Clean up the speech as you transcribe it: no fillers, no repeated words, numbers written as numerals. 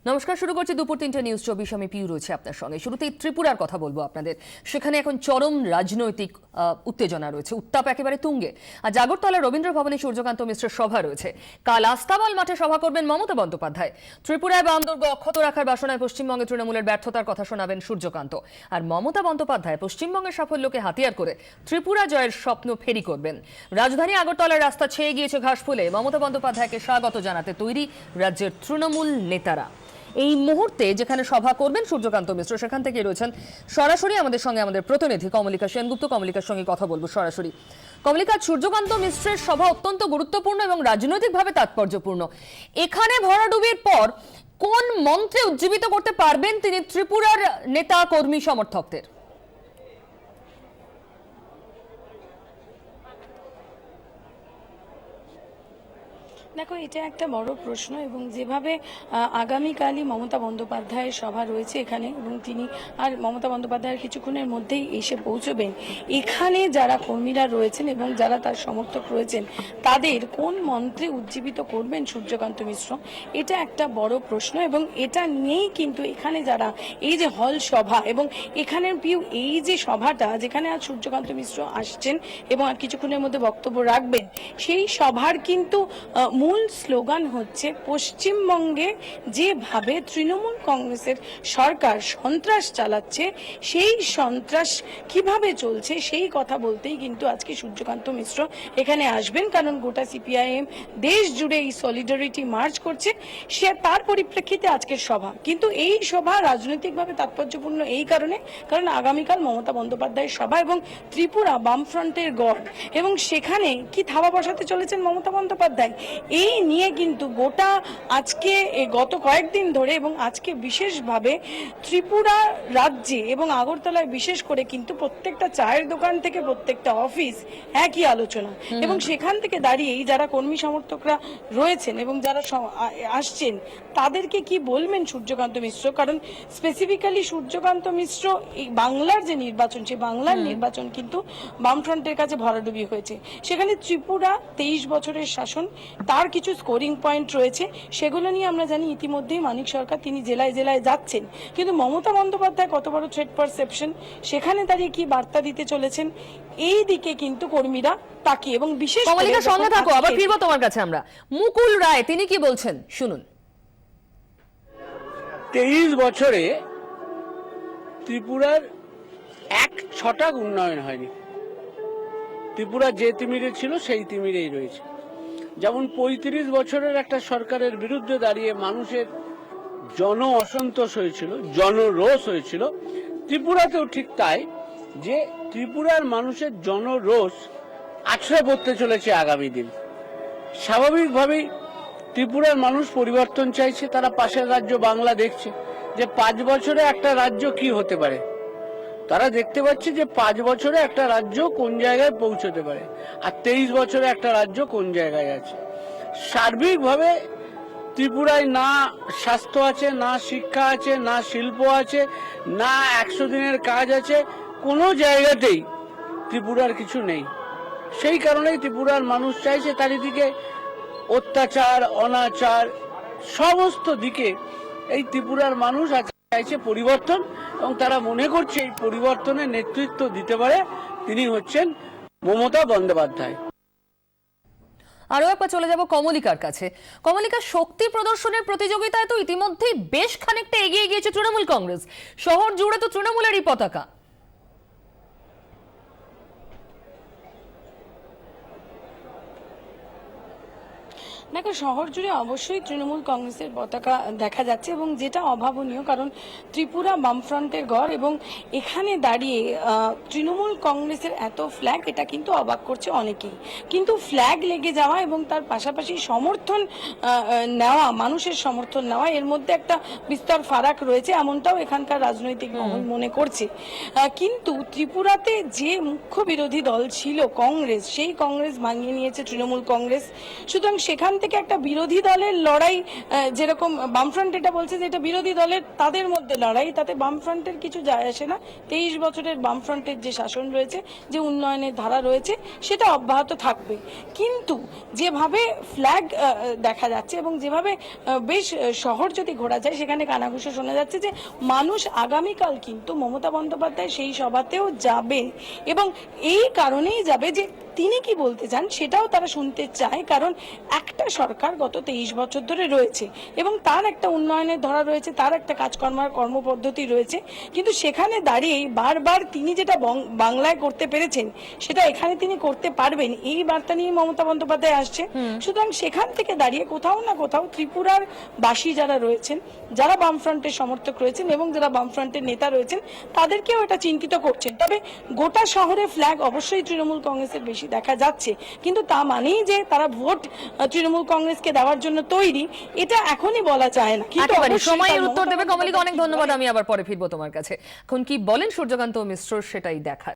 নমস্কার, শুরু করছি দুপুর ৩টে নিউজ ২৪। আমি পিউ রয়েছে আপনার সঙ্গে। শুরুতেই ত্রিপুরার কথা বলবো আপনাদের। সেখানে এখন চরম রাজনৈতিক উত্তেজনা রয়েছে, উত্তাপ একেবারে তুঙ্গে। আর জাগরতলা রবীন্দ্র ভবনে সূর্যকান্ত মিশ্রের সভা রয়েছে। কাল আস্তাবল মাঠে সভা করবেন মমতা বন্দ্যোপাধ্যায়। ত্রিপুরায় বাম দুর্গ অক্ষত রাখার বাসনায় পশ্চিমবঙ্গে তৃণমূলের ব্যর্থতার কথা শোনাবেন সূর্যকান্ত। আর মমতা বন্দ্যোপাধ্যায় পশ্চিমবঙ্গের সাফল্যকে হাতিয়ার করে ত্রিপুরা জয়ের স্বপ্ন ফেরি করবেন। রাজধানী আগরতলার রাস্তা ছেয়ে গিয়েছে ঘাস ফুলে। মমতা বন্দ্যোপাধ্যায়কে স্বাগত জানাতে তৈরি রাজ্যের তৃণমূল নেতারা। এই মুহূর্তে যেখানে সভা করবেন সূর্যকান্ত মিশ্র, সেখান থেকে রয়েছেন সরাসরি আমাদের সঙ্গে আমাদের প্রতিনিধি কমলিকা সেনগুপ্ত। কমলিকার সঙ্গে কথা বলবো সরাসরি। কমলিকা, সূর্যকান্ত মিশ্রের সভা অত্যন্ত গুরুত্বপূর্ণ এবং রাজনৈতিকভাবে তাৎপর্যপূর্ণ। এখানে ভরাডুবির পর কোন মন্ত্রে উজ্জীবিত করতে পারবেন তিনি ত্রিপুরার নেতা কর্মী সমর্থকদের? দেখো, এটা একটা বড় প্রশ্ন এবং যেভাবে আগামীকালই মমতা বন্দ্যোপাধ্যায়ের সভা রয়েছে এখানে এবং তিনি আর মমতা বন্দ্যোপাধ্যায়ের কিছুক্ষণের মধ্যেই এসে পৌঁছবেন, এখানে যারা কর্মীরা রয়েছেন এবং যারা তার সমর্থক রয়েছেন তাদের কোন মন্ত্রে উজ্জীবিত করবেন সূর্যকান্ত মিশ্র, এটা একটা বড় প্রশ্ন। এবং এটা নিয়েই কিন্তু এখানে যারা এই যে হল সভা এবং এখানের পিউ এই যে সভাটা যেখানে আজ সূর্যকান্ত মিশ্র আসছেন এবং আর কিছুক্ষণের মধ্যে বক্তব্য রাখবেন, সেই সভার কিন্তু মূল স্লোগান হচ্ছে পশ্চিমবঙ্গে যেভাবে তৃণমূল কংগ্রেসের সরকার সন্ত্রাস চালাচ্ছে সেই সন্ত্রাস কিভাবে চলছে সেই কথা বলতেই কিন্তু আজকে সূর্যকান্ত মিশ্র এখানে আসবেন। কারণ গোটা সিপিআইএম দেশ জুড়ে এই সলিডারিটি মার্চ করছে, সে তার পরিপ্রেক্ষিতে আজকের সভা। কিন্তু এই সভা রাজনৈতিকভাবে তাৎপর্যপূর্ণ এই কারণে, কারণ আগামীকাল মমতা বন্দ্যোপাধ্যায়ের সভা এবং ত্রিপুরা বামফ্রন্টের গড়, এবং সেখানে কি থাবা বসাতে চলেছেন মমতা বন্দ্যোপাধ্যায় এই নিয়ে কিন্তু গোটা আজকে গত কয়েকদিন ধরে এবং আজকে বিশেষভাবে ত্রিপুরা রাজ্যে এবং আগরতলায় বিশেষ করে কিন্তু প্রত্যেকটা চায়ের দোকান থেকে প্রত্যেকটা অফিস একই আলোচনা। এবং সেখান থেকে দাঁড়িয়েই যারা কর্মী সমর্থকরা রয়েছেন এবং যারা আসছেন তাদেরকে কি বলবেন সূর্যকান্ত মিশ্র, কারণ স্পেসিফিক্যালি সূর্যকান্ত মিশ্র এই বাংলার যে নির্বাচন, সে বাংলার নির্বাচন কিন্তু বামফ্রন্টের কাছে ভরাডুবি হয়েছে। সেখানে ত্রিপুরা 23 বছরের শাসন, তার কিছু স্কোরিং পয়েন্ট রয়েছে, সেগুলো নিয়ে আমরা জানি ইতিমধ্যেই মানিক সরকার তিনি জেলায় জেলায় যাচ্ছেন। কিন্তু মমতা বন্দ্যোপাধ্যায় কত বড় থ্রেট পারসেপশন, সেখানে দাঁড়িয়ে কি বার্তা দিতে চলেছেন, এই দিকে কিন্তু কর্মীরা তাকিয়ে। এবং বিশেষ করে সঙ্গে থাকো, আবার ফিরবো তোমার কাছে আমরা। মুকুল রায় তিনি কি বলছেন শুনুন। 23 বছরে ত্রিপুরার এক ছটাক উন্নয়ন হয়নি। ত্রিপুরা যে তিমিরে ছিল সেই তিমিরেই রয়েছে। যেমন 35 বছরের একটা সরকারের বিরুদ্ধে দাঁড়িয়ে মানুষের জন অসন্তোষ হয়েছিল, জনরোষ হয়েছিল, ত্রিপুরাতেও ঠিক তাই, যে ত্রিপুরার মানুষের জনরোষ আছড়ে পড়তে চলেছে আগামী দিন। স্বাভাবিকভাবেই ত্রিপুরার মানুষ পরিবর্তন চাইছে, তারা পাশের রাজ্য বাংলা দেখছে যে 5 বছরে একটা রাজ্য কি হতে পারে। তারা দেখতে পাচ্ছে যে 5 বছরে একটা রাজ্য কোন জায়গায় পৌঁছতে পারে, আর 23 বছরে একটা রাজ্য কোন জায়গায় আছে। সার্বিকভাবে ত্রিপুরায় না স্বাস্থ্য আছে, না শিক্ষা আছে, না শিল্প আছে, না 100 দিনের কাজ আছে, কোনো জায়গাতেই ত্রিপুরার কিছু নেই। সেই কারণেই ত্রিপুরার মানুষ চাইছে, চারিদিকে অত্যাচার, অনাচার, সমস্ত দিকে এই ত্রিপুরার মানুষ চাইছে পরিবর্তন, এবং তারা মনে করছে এই পরিবর্তনের নেতৃত্ব দিতে পারে তিনি হচ্ছেন মমতা বন্দ্যোপাধ্যায়। আরো একবার চলে যাব কমলিকার কাছে। কমলিকা, শক্তি প্রদর্শনের প্রতিযোগিতায় তো ইতিমধ্যেই বেশ খানিকটা এগিয়ে গিয়েছে তৃণমূল কংগ্রেস। শহর জুড়ে তো তৃণমূলেরই পতাকা। দেখো, শহর জুড়ে অবশ্যই তৃণমূল কংগ্রেসের পতাকা দেখা যাচ্ছে এবং যেটা অভাবনীয়, কারণ ত্রিপুরা বামফ্রন্টের গড় এবং এখানে দাঁড়িয়ে তৃণমূল কংগ্রেসের এত ফ্ল্যাগ, এটা কিন্তু অবাক করছে অনেকেই। কিন্তু ফ্ল্যাগ লেগে যাওয়া এবং তার পাশাপাশি সমর্থন নেওয়া, মানুষের সমর্থন নেওয়া, এর মধ্যে একটা বিস্তর ফারাক রয়েছে, এমনটাও এখানকার রাজনৈতিক মহল মনে করছে। কিন্তু ত্রিপুরাতে যে মুখ্য বিরোধী দল ছিল কংগ্রেস, সেই কংগ্রেস ভাঙিয়ে নিয়েছে তৃণমূল কংগ্রেস। সুতরাং সেখান থেকে একটা বিরোধী দলের লড়াই, যেরকম বামফ্রন্ট এটা বলছে যে এটা বিরোধী দলের তাদের মধ্যে লড়াই, তাতে বামফ্রন্টের কিছু যায় আসে না। 23 বছরের বামফ্রন্টের যে শাসন রয়েছে, যে উন্নয়নের ধারা রয়েছে, সেটা অব্যাহত থাকবে। কিন্তু যেভাবে ফ্ল্যাগ দেখা যাচ্ছে এবং যেভাবে বেশ শহর যদি ঘোরা যায়, সেখানে কানাঘুষো শোনা যাচ্ছে যে মানুষ আগামীকাল কিন্তু মমতা বন্দ্যোপাধ্যায় সেই সভাতেও যাবে, এবং এই কারণেই যাবে যে তিনি কি বলতে চান সেটাও তারা শুনতে চায়। কারণ একটা সরকার গত 23 বছর ধরে রয়েছে এবং তার একটা উন্নয়নের ধরা রয়েছে, তার একটা কাজকর্মের কর্মপদ্ধতি রয়েছে, কিন্তু সেখানে দাঁড়িয়ে বারবার তিনি যেটা বাংলায় করতে পেরেছেন সেটা এখানে তিনি করতে পারবেন, এই বার্তা নিয়ে মমতা বন্দ্যোপাধ্যায় আসছে। সুতরাং সেখান থেকে দাঁড়িয়ে কোথাও না কোথাও ত্রিপুরার বাসী যারা রয়েছেন, যারা বামফ্রন্টের সমর্থক রয়েছেন এবং যারা বামফ্রন্টের নেতা রয়েছেন, তাদেরকেও এটা চিন্তিত করছেন। তবে গোটা শহরে ফ্ল্যাগ অবশ্যই তৃণমূল কংগ্রেসের বেশি দেখা যাচ্ছে, কিন্তু তা মানেই যে তারা ভোট তৃণমূল কংগ্রেসকে দেওয়ার জন্য তৈরি, এটা এখনই বলা যায় না। কিন্তু একেবারে অবশ্যই সময়ের তার উত্তর দেবে মমতা কমলিকা, অনেক বন্দ্যোপাধ্যায় ধন্যবাদ। আমি আবার পরে ফিরবো তোমার কাছে। এখন কি বলেন সূর্যকান্ত মিশ্র সেটাই দেখার।